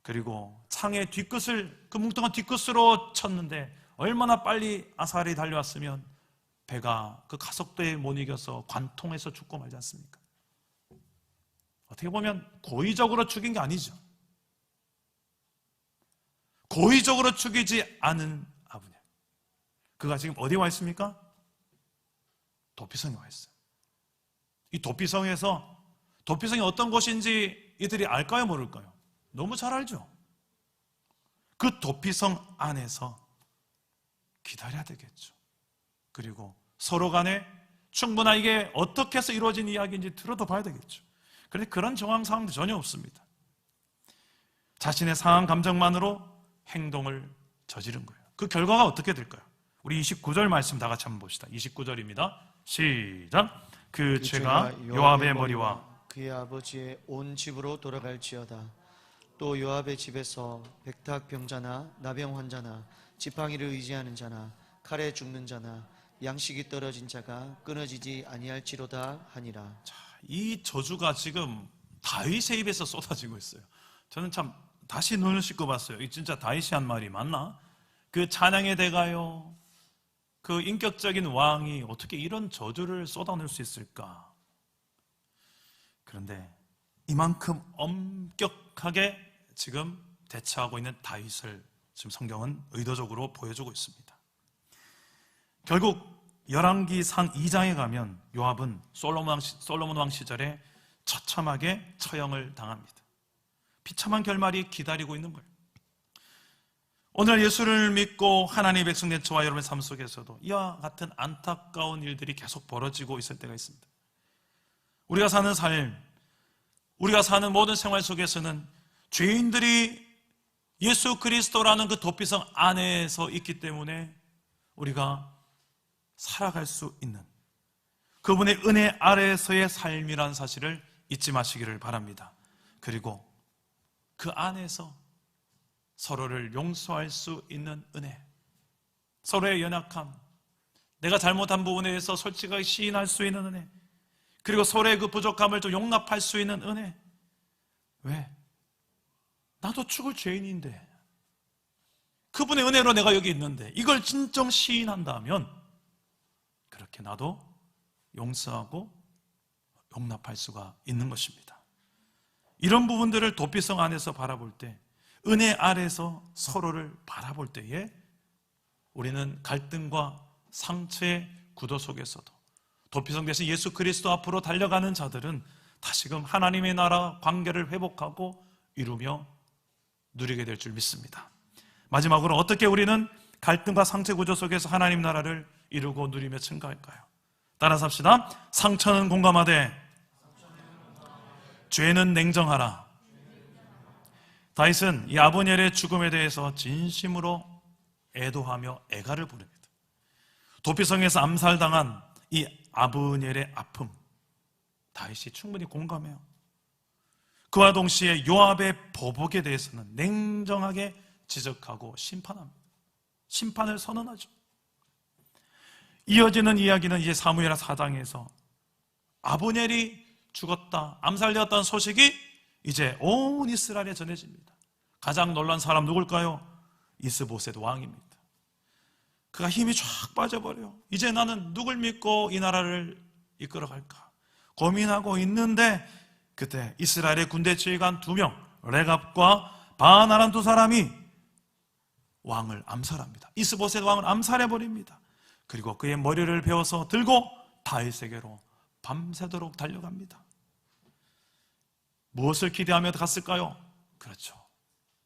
그리고 창의 뒤끝을, 그 뭉텅한 뒤끝으로 쳤는데 얼마나 빨리 아사엘이 달려왔으면 배가 그 가속도에 못 이겨서 관통해서 죽고 말지 않습니까? 어떻게 보면 고의적으로 죽인 게 아니죠. 고의적으로 죽이지 않은 아브넬. 그가 지금 어디에 와 있습니까? 도피성에 와 있어요. 이 도피성이 어떤 곳인지 이들이 알까요, 모를까요? 너무 잘 알죠. 그 도피성 안에서 기다려야 되겠죠. 그리고 서로 간에 충분한 이게 어떻게 해서 이루어진 이야기인지 들어도 봐야 되겠죠. 그런데 그런 정황 상황도 전혀 없습니다. 자신의 상한 감정만으로 행동을 저지른 거예요. 그 결과가 어떻게 될까요? 우리 29절 말씀 다 같이 한번 봅시다. 29절입니다. 시작. 그 죄가 요압의 머리와 그의 아버지의 온 집으로 돌아갈지어다. 또 요압의 집에서 백탁 병자나 나병 환자나 지팡이를 의지하는 자나 칼에 죽는 자나 양식이 떨어진 자가 끊어지지 아니할지로다 하니라. 이 저주가 지금 다윗의 입에서 쏟아지고 있어요. 저는 참 다시 눈을 씻고 봤어요. 이 진짜 다윗이 한 말이 맞나? 그 찬양의 대가요, 그 인격적인 왕이 어떻게 이런 저주를 쏟아낼 수 있을까? 그런데 이만큼 엄격하게 지금 대처하고 있는 다윗을 지금 성경은 의도적으로 보여주고 있습니다. 결국 열왕기상 2장에 가면 요압은 솔로몬 왕 시절에 처참하게 처형을 당합니다. 비참한 결말이 기다리고 있는 거예요. 오늘 예수를 믿고 하나님의 백성 된 저와 여러분의 삶 속에서도 이와 같은 안타까운 일들이 계속 벌어지고 있을 때가 있습니다. 우리가 사는 삶, 우리가 사는 모든 생활 속에서는 죄인들이 예수 그리스도라는 그 도피성 안에서 있기 때문에 우리가 살아갈 수 있는 그분의 은혜 아래에서의 삶이란 사실을 잊지 마시기를 바랍니다. 그리고 그 안에서 서로를 용서할 수 있는 은혜, 서로의 연약함, 내가 잘못한 부분에 대해서 솔직하게 시인할 수 있는 은혜, 그리고 서로의 그 부족함을 좀 용납할 수 있는 은혜. 왜? 나도 죽을 죄인인데 그분의 은혜로 내가 여기 있는데 이걸 진정 시인한다면 그렇게 나도 용서하고 용납할 수가 있는 것입니다. 이런 부분들을 도피성 안에서 바라볼 때, 은혜 아래에서 서로를 바라볼 때에 우리는 갈등과 상처의 구도 속에서도 도피성 대신 예수 그리스도 앞으로 달려가는 자들은 다시금 하나님의 나라 관계를 회복하고 이루며 누리게 될 줄 믿습니다. 마지막으로 어떻게 우리는 갈등과 상처 구조 속에서 하나님 나라를 이루고 누리며 증가할까요? 따라서 합시다. 상처는 공감하되 죄는 냉정하라. 다윗은 이 아브넬의 죽음에 대해서 진심으로 애도하며 애가를 부릅니다. 도피성에서 암살당한 이 아브넬의 아픔, 다윗이 충분히 공감해요. 그와 동시에 요압의 보복에 대해서는 냉정하게 지적하고 심판합니다. 심판을 선언하죠. 이어지는 이야기는 이제 사무엘 4장에서 아브넬이 죽었다, 암살되었다는 소식이 이제 온 이스라엘에 전해집니다. 가장 놀란 사람 누굴까요? 이스보셋 왕입니다. 그가 힘이 쫙 빠져버려요. 이제 나는 누굴 믿고 이 나라를 이끌어갈까 고민하고 있는데, 그때 이스라엘의 군대 지휘관 2명 레갑과 바나란 2사람이 왕을 암살합니다. 이스보셋 왕을 암살해버립니다. 그리고 그의 머리를 베어서 들고 다윗에게로 밤새도록 달려갑니다. 무엇을 기대하며 갔을까요? 그렇죠,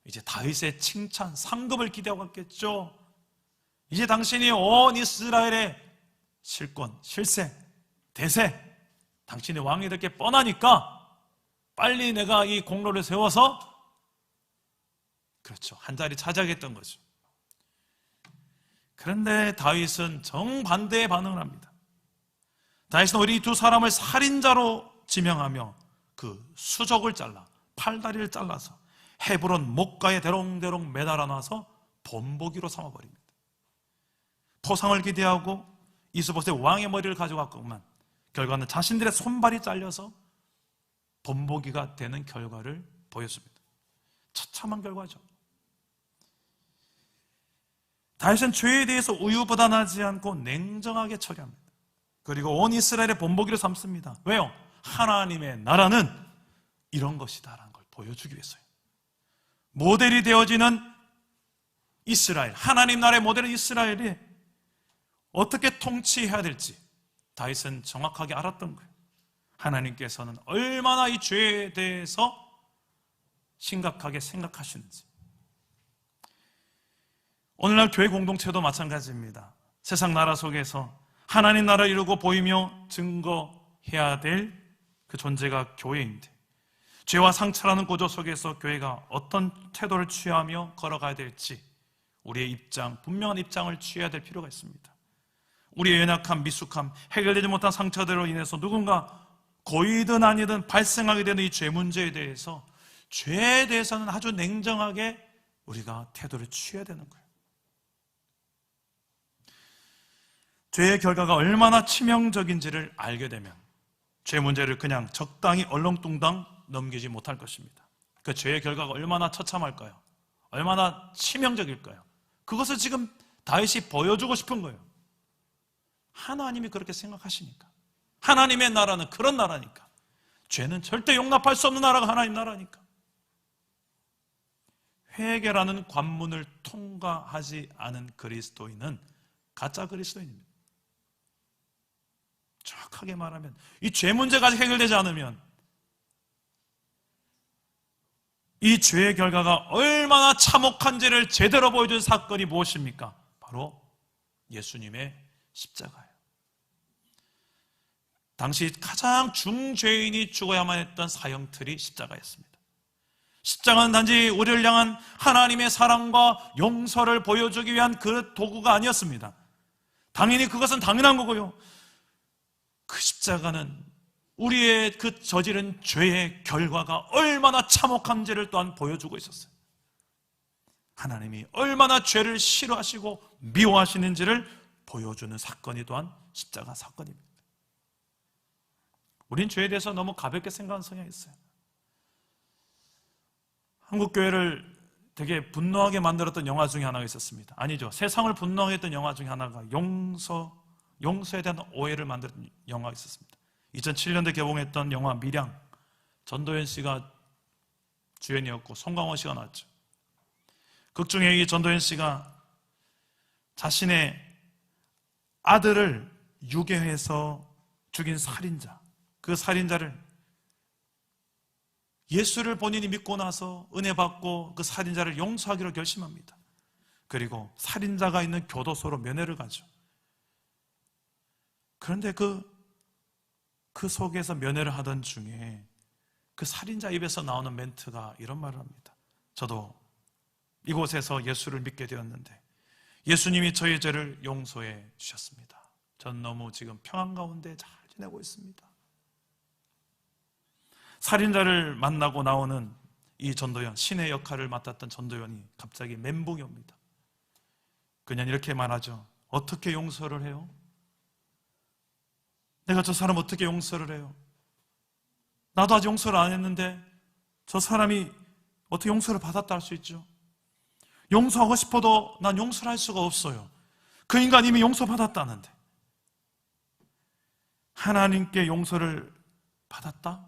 이제 다윗의 칭찬, 상급을 기대하고 갔겠죠. 이제 당신이 온 이스라엘의 실권, 실세, 대세, 당신이 왕이 될 게 뻔하니까 빨리 내가 이 공로를 세워서, 그렇죠, 한 자리 차지하겠다는 거죠. 그런데 다윗은 정반대의 반응을 합니다. 다윗은 오히려 이 2사람을 살인자로 지명하며 그 수족을 잘라, 팔다리를 잘라서 헤브론 목가에 대롱대롱 매달아 놔서 본보기로 삼아버립니다. 포상을 기대하고 이스보셋 왕의 머리를 가져갔건만 결과는 자신들의 손발이 잘려서 본보기가 되는 결과를 보였습니다. 처참한 결과죠. 다윗은 죄에 대해서 우유부단하지 않고 냉정하게 처리합니다. 그리고 온 이스라엘의 본보기를 삼습니다. 왜요? 하나님의 나라는 이런 것이다라는 걸 보여주기 위해서요. 모델이 되어지는 이스라엘, 하나님 나라의 모델은 이스라엘이 어떻게 통치해야 될지 다윗은 정확하게 알았던 거예요. 하나님께서는 얼마나 이 죄에 대해서 심각하게 생각하시는지. 오늘날 교회 공동체도 마찬가지입니다. 세상 나라 속에서 하나님 나라를 이루고 보이며 증거해야 될 그 존재가 교회인데, 죄와 상처라는 구조 속에서 교회가 어떤 태도를 취하며 걸어가야 될지 우리의 입장, 분명한 입장을 취해야 될 필요가 있습니다. 우리의 연약함, 미숙함, 해결되지 못한 상처들로 인해서 누군가 고이든 아니든 발생하게 되는 이 죄 문제에 대해서, 죄에 대해서는 아주 냉정하게 우리가 태도를 취해야 되는 거예요. 죄의 결과가 얼마나 치명적인지를 알게 되면 죄 문제를 그냥 적당히 얼렁뚱땅 넘기지 못할 것입니다. 그 죄의 결과가 얼마나 처참할까요? 얼마나 치명적일까요? 그것을 지금 다윗이 보여주고 싶은 거예요. 하나님이 그렇게 생각하시니까. 하나님의 나라는 그런 나라니까. 죄는 절대 용납할 수 없는 나라가 하나님 나라니까. 회개라는 관문을 통과하지 않은 그리스도인은 가짜 그리스도인입니다. 정확하게 말하면 이 죄 문제가 해결되지 않으면 이 죄의 결과가 얼마나 참혹한지를 제대로 보여준 사건이 무엇입니까? 바로 예수님의 십자가예요. 당시 가장 중죄인이 죽어야만 했던 사형틀이 십자가였습니다. 십자가는 단지 우리를 향한 하나님의 사랑과 용서를 보여주기 위한 그 도구가 아니었습니다. 당연히 그것은 당연한 거고요. 그 십자가는 우리의 그 저지른 죄의 결과가 얼마나 참혹한지를 또한 보여주고 있었어요. 하나님이 얼마나 죄를 싫어하시고 미워하시는지를 보여주는 사건이 또한 십자가 사건입니다. 우린 죄에 대해서 너무 가볍게 생각하는 성향이 있어요. 한국교회를 되게 분노하게 만들었던 영화 중에 하나가 있었습니다. 아니죠. 세상을 분노하게 했던 영화 중에 하나가 용서에 대한 오해를 만든 영화가 있었습니다. 2007년도에 개봉했던 영화 밀양, 전도연 씨가 주연이었고 송강호 씨가 나왔죠. 극 중에 이 전도연 씨가 자신의 아들을 유괴해서 죽인 살인자, 그 살인자를 예수를 본인이 믿고 나서 은혜 받고 그 살인자를 용서하기로 결심합니다. 그리고 살인자가 있는 교도소로 면회를 가죠. 그런데 그 속에서 면회를 하던 중에 그 살인자 입에서 나오는 멘트가 이런 말을 합니다. 저도 이곳에서 예수를 믿게 되었는데 예수님이 저의 죄를 용서해 주셨습니다. 전 너무 지금 평안 가운데 잘 지내고 있습니다. 살인자를 만나고 나오는 이 전도연, 신의 역할을 맡았던 전도연이 갑자기 멘붕이 옵니다. 그냥 이렇게 말하죠. 어떻게 용서를 해요? 내가 저 사람 어떻게 용서를 해요? 나도 아직 용서를 안 했는데 저 사람이 어떻게 용서를 받았다 할 수 있죠? 용서하고 싶어도 난 용서를 할 수가 없어요. 그 인간 이미 용서받았다는데. 하나님께 용서를 받았다?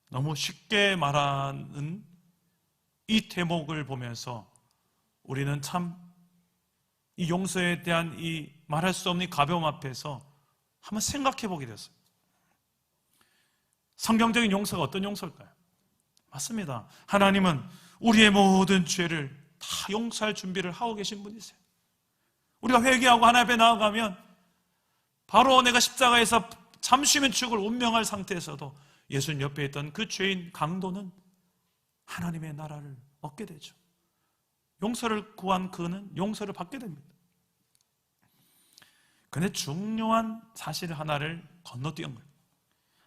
너무 쉽게 말하는 이 대목을 보면서 우리는 참 이 용서에 대한 이 말할 수 없는 가벼움 앞에서 한번 생각해 보게 됐어요. 성경적인 용서가 어떤 용서일까요? 맞습니다. 하나님은 우리의 모든 죄를 다 용서할 준비를 하고 계신 분이세요. 우리가 회개하고 하나님 앞에 나아가면 바로 내가 십자가에서 잠시면 죽을 운명할 상태에서도 예수님 옆에 있던 그 죄인 강도는 하나님의 나라를 얻게 되죠. 용서를 구한 그는 용서를 받게 됩니다. 그런데 중요한 사실 하나를 건너뛴 거예요.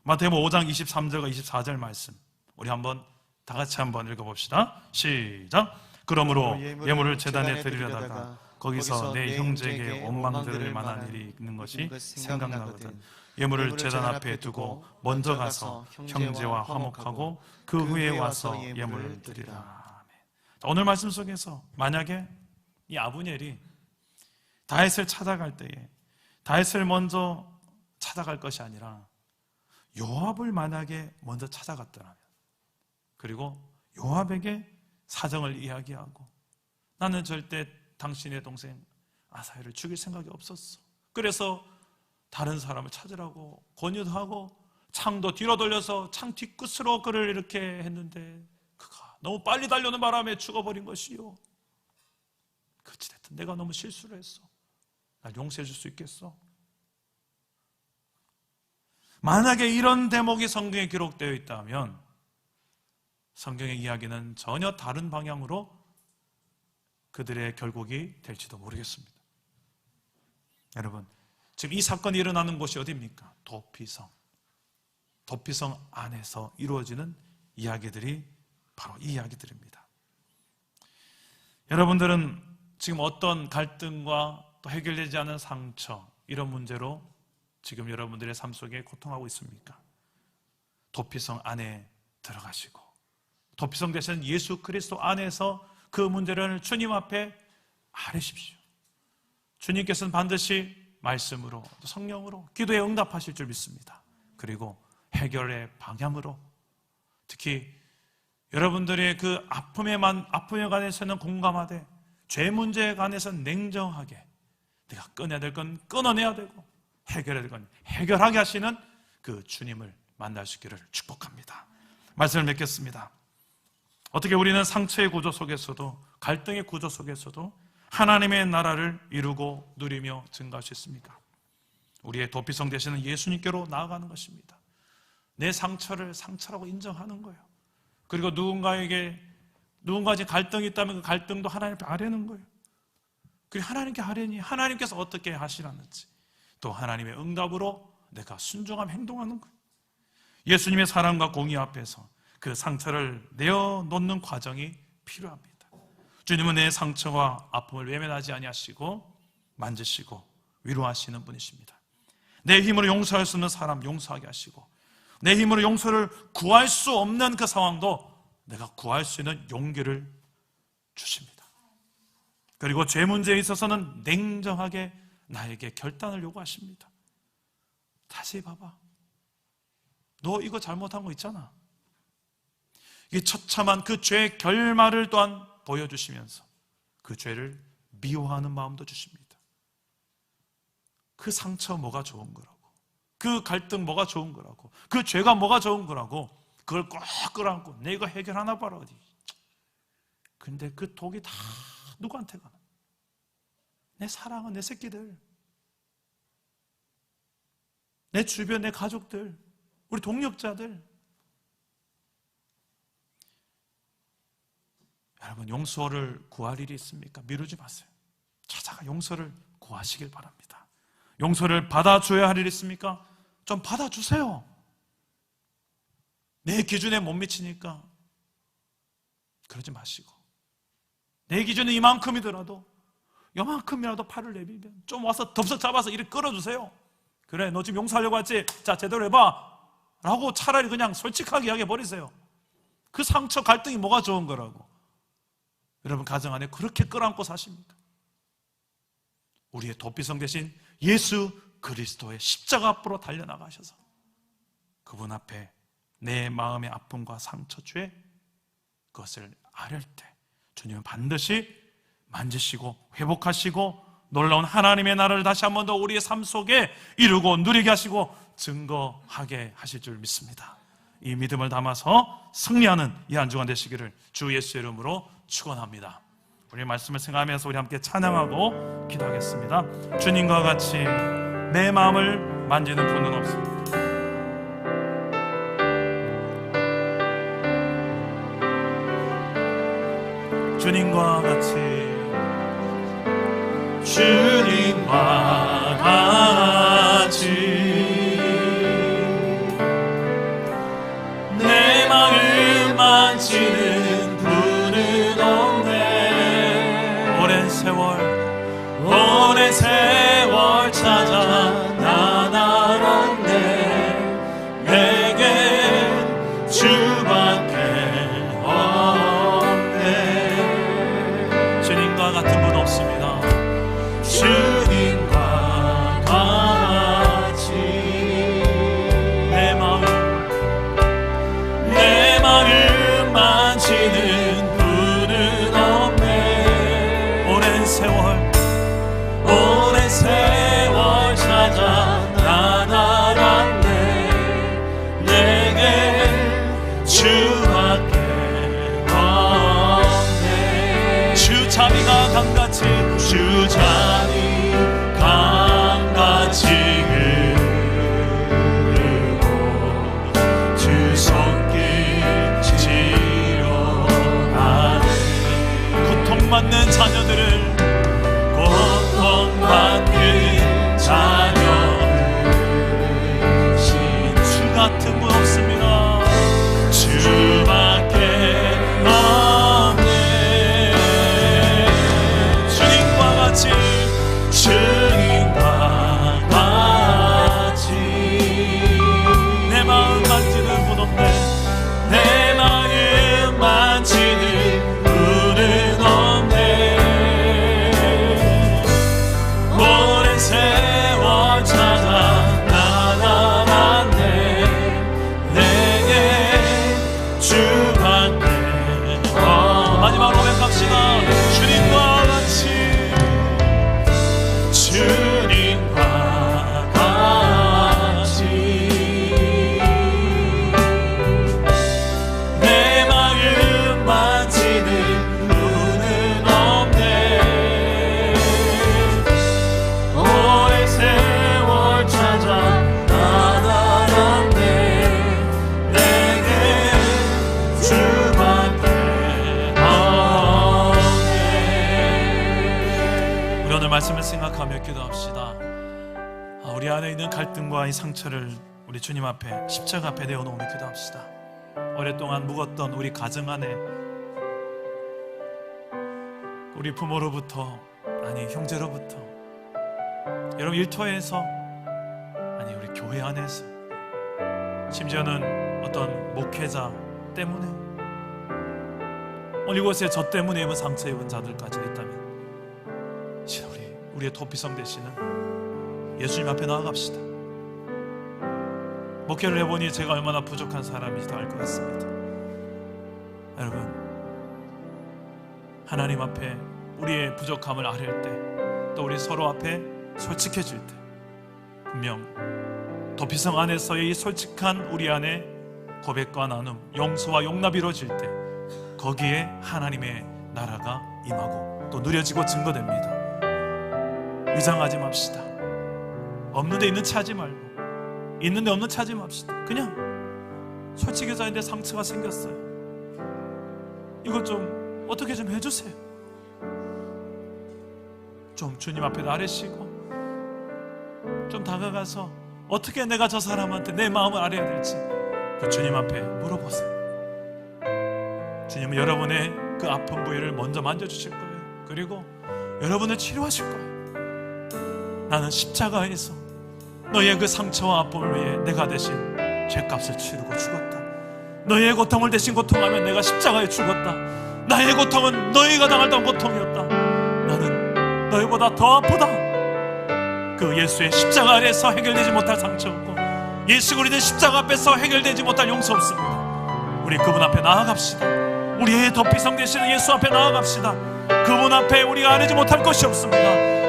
마태복음 5장 23절과 24절 말씀 우리 한번 다 같이 한번 읽어봅시다. 시작. 그러므로 예물을 제단에 드리려다가 거기서 내 형제에게 원망 들을 만한 일이 있는 것이 생각나거든 예물을 제단 앞에 두고 먼저 가서 형제와 화목하고 그 후에 와서 예물을 드리라. 오늘 말씀 속에서 만약에 이 아브넬이 다윗을 찾아갈 때에 다윗을 먼저 찾아갈 것이 아니라 요압을 만약에 먼저 찾아갔더라면, 그리고 요압에게 사정을 이야기하고 나는 절대 당신의 동생 아사엘을 죽일 생각이 없었어. 그래서 다른 사람을 찾으라고 권유도 하고 창도 뒤로 돌려서 창 뒤끝으로 그를 이렇게 했는데 그가 너무 빨리 달려오는 바람에 죽어버린 것이요. 그치됐든 내가 너무 실수를 했어. 날 용서해 줄 수 있겠어? 만약에 이런 대목이 성경에 기록되어 있다면 성경의 이야기는 전혀 다른 방향으로 그들의 결국이 될지도 모르겠습니다. 여러분, 지금 이 사건이 일어나는 곳이 어디입니까? 도피성. 도피성 안에서 이루어지는 이야기들이 바로 이 이야기들입니다. 여러분들은 지금 어떤 갈등과 또 해결되지 않은 상처, 이런 문제로 지금 여러분들의 삶 속에 고통하고 있습니까? 도피성 안에 들어가시고 도피성 대신 예수 그리스도 안에서 그 문제를 주님 앞에 아뢰십시오. 주님께서는 반드시 말씀으로 성령으로 기도에 응답하실 줄 믿습니다. 그리고 해결의 방향으로, 특히 여러분들의 그 아픔에 관해서는 공감하되 죄 문제에 관해서는 냉정하게 내가 끊어야 될 건 끊어내야 되고 해결해야 될 건 해결하게 하시는 그 주님을 만날 수 있기를 축복합니다. 말씀을 맺겠습니다. 어떻게 우리는 상처의 구조 속에서도 갈등의 구조 속에서도 하나님의 나라를 이루고 누리며 증가할 수 있습니까? 우리의 도피성 되시는 예수님께로 나아가는 것입니다. 내 상처를 상처라고 인정하는 거예요. 그리고 누군가에게 갈등이 있다면 그 갈등도 하나님 앞에 아뢰는 거예요. 그리고 하나님께 아뢰니 하나님께서 어떻게 하시라는지 또 하나님의 응답으로 내가 순종하며 행동하는 거예요. 예수님의 사랑과 공의 앞에서 그 상처를 내어놓는 과정이 필요합니다. 주님은 내 상처와 아픔을 외면하지 아니하시고 만지시고 위로하시는 분이십니다. 내 힘으로 용서할 수 없는 사람 용서하게 하시고 내 힘으로 용서를 구할 수 없는 그 상황도 내가 구할 수 있는 용기를 주십니다. 그리고 죄 문제에 있어서는 냉정하게 나에게 결단을 요구하십니다. 다시 봐봐. 너 이거 잘못한 거 있잖아. 이 처참한 그 죄의 결말을 또한 보여주시면서 그 죄를 미워하는 마음도 주십니다. 그 상처 뭐가 좋은 거라고, 그 갈등 뭐가 좋은 거라고, 그 죄가 뭐가 좋은 거라고 그걸 꼭 끌어안고 내 이거 해결하나 봐라 어디. 근데 그 독이 다 누구한테 가나? 내 사랑은 내 새끼들, 내 주변 내 가족들, 우리 동력자들. 여러분, 용서를 구할 일이 있습니까? 미루지 마세요. 찾아가 용서를 구하시길 바랍니다. 용서를 받아줘야 할 일이 있습니까? 좀 받아주세요. 내 기준에 못 미치니까 그러지 마시고, 내 기준에 이만큼이더라도 요만큼이라도 팔을 내밀면 좀 와서 덥석 잡아서 이렇게 끌어주세요. 그래, 너 지금 용서하려고 했지? 자, 제대로 해봐 라고 차라리 그냥 솔직하게 이야기해버리세요. 그 상처 갈등이 뭐가 좋은 거라고. 여러분 가정 안에 그렇게 끌어안고 사십니까? 우리의 도피성 대신 예수 그리스도의 십자가 앞으로 달려나가셔서 그분 앞에 내 마음의 아픔과 상처, 죄 그것을 아뢰을 때 주님은 반드시 만지시고 회복하시고 놀라운 하나님의 나라를 다시 한 번 더 우리의 삶 속에 이루고 누리게 하시고 증거하게 하실 줄 믿습니다. 이 믿음을 담아서 승리하는 이 한 주간 되시기를 주 예수의 이름으로 축원합니다. 우리 말씀을 생각하면서 우리 함께 찬양하고 기도하겠습니다. 주님과 같이 내 마음을 만지는 분은 없습니다. 주님과 같이, 주님과 같이 내 마음 만지는 분은 없네. 오랜 세월 찾아 나날았네. 내겐 주밖에 없네. 주님과 같은 분 없습니다. 주님과 자녀들을 고통받는 자녀를 주 같은 분 없습니다. 주밖에 없네. 주님과 같이 주님과 같이 내 마음 만지는 분 없네. 내 마음 만지는 분은 없네. 오랜 세월 찾아 나타났네. 내게 주밖에 마지막으로 고백합시다. 주님과 같이 주님과 같이 내 마음 만지는 분은 없네. 오랜 세월 찾아 나타났네. 내게 주밖에 없네. 우리 오늘 말씀을 생각하며 기도합시다. 우리 안에 있는 갈등과 이 상처를 우리 주님 앞에, 십자가 앞에 내어놓으며 기도합시다. 오랫동안 묵었던 우리 가정 안에, 우리 부모로부터, 아니 형제로부터, 여러분 일터에서, 아니 우리 교회 안에서, 심지어는 어떤 목회자 때문에, 오늘 이곳에 저 때문에 입은 상처 입은 자들까지 있다면 우리의 도피성 되시는 예수님 앞에 나아갑시다. 목회를 해보니 제가 얼마나 부족한 사람인지 알 것 같습니다. 여러분, 하나님 앞에 우리의 부족함을 아뢰을 때, 또 우리 서로 앞에 솔직해질 때, 분명 도피성 안에서의 이 솔직한 우리 안에 고백과 나눔, 용서와 용납이 이루어질 때 거기에 하나님의 나라가 임하고 또 누려지고 증거됩니다. 위장하지 맙시다. 없는 데 있는 체 하지 말고, 있는 데 없는 체 하지 맙시다. 그냥 솔직해서 있는데 상처가 생겼어요. 이것 좀 어떻게 좀 해주세요. 좀 주님 앞에 아뢰시고, 좀 다가가서 어떻게 내가 저 사람한테 내 마음을 알아야 될지 그 주님 앞에 물어보세요. 주님은 여러분의 그 아픈 부위를 먼저 만져주실 거예요. 그리고 여러분을 치료하실 거예요. 나는 십자가에서 너의 그 상처와 아픔을 위해 내가 대신 죄값을 치르고 죽었다. 너의 고통을 대신 고통하면 내가 십자가에 죽었다. 나의 고통은 너희가 당했던 고통이었다. 나는 너희보다 더 아프다. 그 예수의 십자가 아래에서 해결되지 못할 상처 없고, 예수 그리스도의 십자가 앞에서 해결되지 못할 용서 없습니다. 우리 그분 앞에 나아갑시다. 우리의 도피성 되시는 예수 앞에 나아갑시다. 그분 앞에 우리가 아뢰지 못할 것이 없습니다.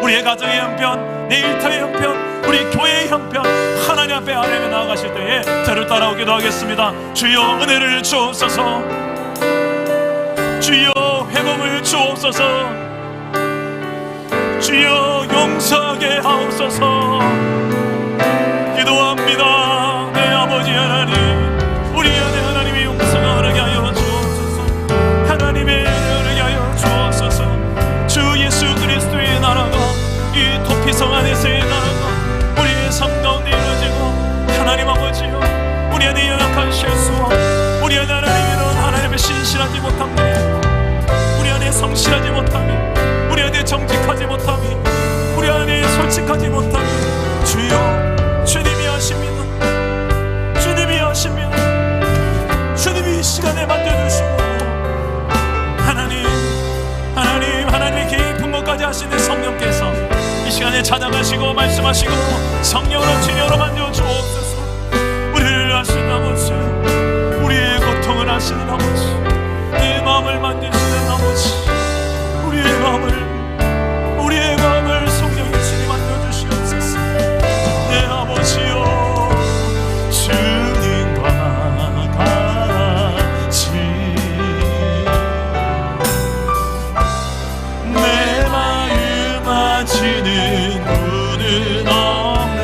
우리의 가정의 형편, 내 일터의 형편, 우리 교회의 형편, 하나님 앞에 아뢰며 나아가실 때에 저를 따라오기도 하겠습니다. 주여 은혜를 주옵소서. 주여 회복을 주옵소서. 주여 용서하게 하옵소서. 기도합니다. 내 아버지 하나님, 우리 안에 하나님의 용서가 흐르게 하여 주옵소서. 하나님의 흐르게 하여 주옵소서. 주 예수 그리스도의 나라가, 이 도피성 안에서의 나라가 우리의 삶 가운데 이루어지고, 하나님 아버지여, 우리 안에 연약한 실수와 우리 안에 하나님의 신실하지 못함이, 우리 안에 성실하지 못함이, 우리 안에 정직하지 못함이, 우리 안에 솔직하지 못함이, 주여 주님이 하십니다. 주님이 하십니다. 주님이 이 시간에 만져주시고, 하나님의 개인 분모까지 하시는 성령께서 이 시간에 찾아가시고 말씀하시고 성령으로 주님으로 만져주옵소서. 우리를 아시는 아버지, 우리의 고통을 아시는 아버지, 내 마음을 만지시는 아버지, 우리의 마음을 성령이 주님 만져주시옵소서. 내 아버지여, 주님과 같이 내 마음 만지는 분은 없네.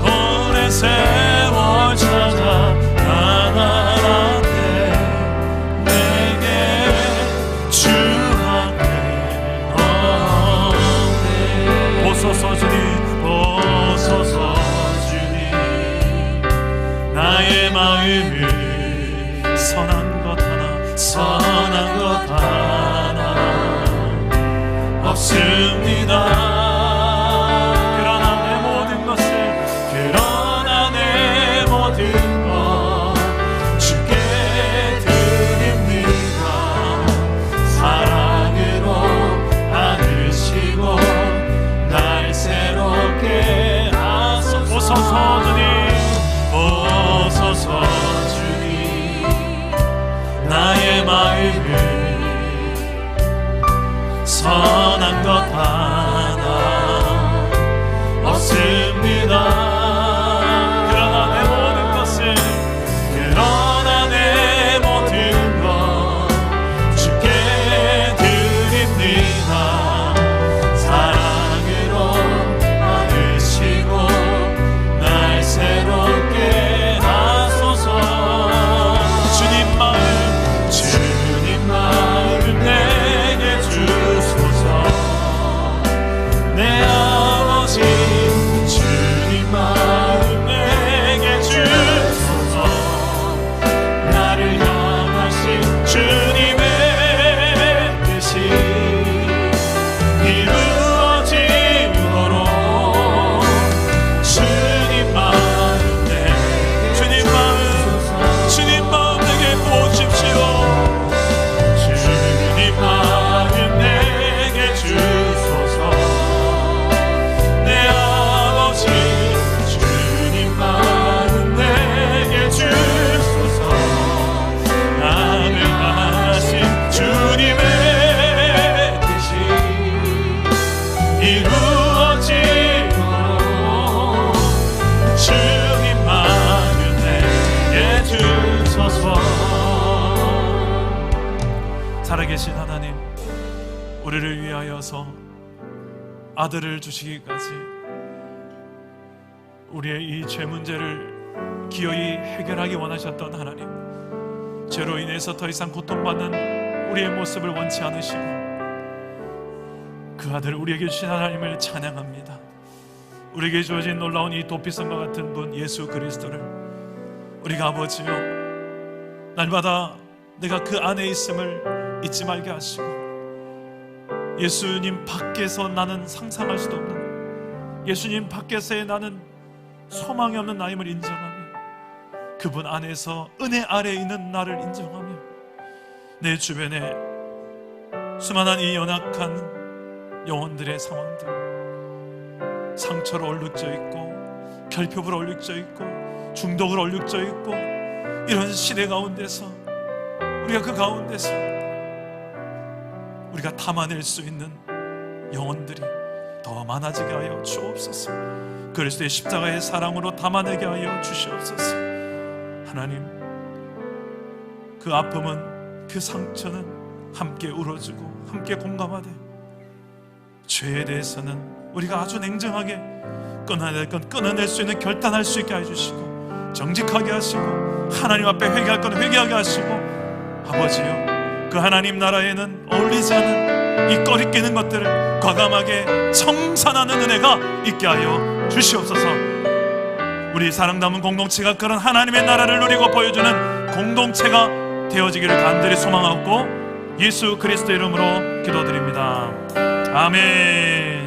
오랜 세월 찾아 나아갔네. 내게 없습니다. 그러나 내 모든 것을, 그러나 내 모든 것 주께 드립니다. 사랑으로 안으시고 날 새롭게 하소서. 오소서 주님, 오소서 주님, 나의 마음을 선한 것 하나 없습니다. 그러나 내 모든 것을, 그러나 내 모든 것 주께 드립니다. 사랑으로 안으시고 날 새롭게 하소서. 주님 마음, 주님 마음 내게 주소서. 내 아버지, 주님 마음 내게 주소서. 나를 향하신 주님의 뜻이 이루어지도록 주님 마음 내게, 주님 마음 내게 보십시오. 주님 마음 내게 주소서. 내 아버지, 주님 마음 내게 주소서. 나를 향하신 주님의 뜻이 이루어지도록 주님 마음 내게 주소서. 살아계신 하나님, 우리를 위하여서 아들을 주시기까지 우리의 이 죄 문제를 기어이 해결하기 원하셨던 하나님, 죄로 인해서 더 이상 고통받는 우리의 모습을 원치 않으시고 그 아들 우리에게 주신 하나님을 찬양합니다. 우리에게 주어진 놀라운 이 도피성과 같은 분 예수 그리스도를 우리가 아버지요, 날마다 내가 그 안에 있음을 잊지 말게 하시고, 예수님 밖에서 나는 상상할 수도 없는, 예수님 밖에서의 나는 소망이 없는 나임을 인정하며, 그분 안에서 은혜 아래에 있는 나를 인정하며, 내 주변에 수많은 이 연약한 영혼들의 상황들, 상처로 얼룩져 있고 결핍으로 얼룩져 있고 중독으로 얼룩져 있고, 이런 시대 가운데서 우리가 그 가운데서 우리가 담아낼 수 있는 영혼들이 더 많아지게 하여 주옵소서. 그리스도의 십자가의 사랑으로 담아내게 하여 주시옵소서. 하나님, 그 아픔은, 그 상처는 함께 울어주고 함께 공감하되, 죄에 대해서는 우리가 아주 냉정하게 끊어야 될 건 끊어낼 수 있는 결단할 수 있게 해주시고, 정직하게 하시고, 하나님 앞에 회개할 건 회개하게 하시고, 아버지요, 그 하나님 나라에는 어울리지 않은 이 꺼리끼는 것들을 과감하게 청산하는 은혜가 있게 하여 주시옵소서. 우리 사랑 담은 공동체가 그런 하나님의 나라를 누리고 보여주는 공동체가 되어지기를 간절히 소망하고 예수 그리스도 이름으로 기도드립니다. 아멘.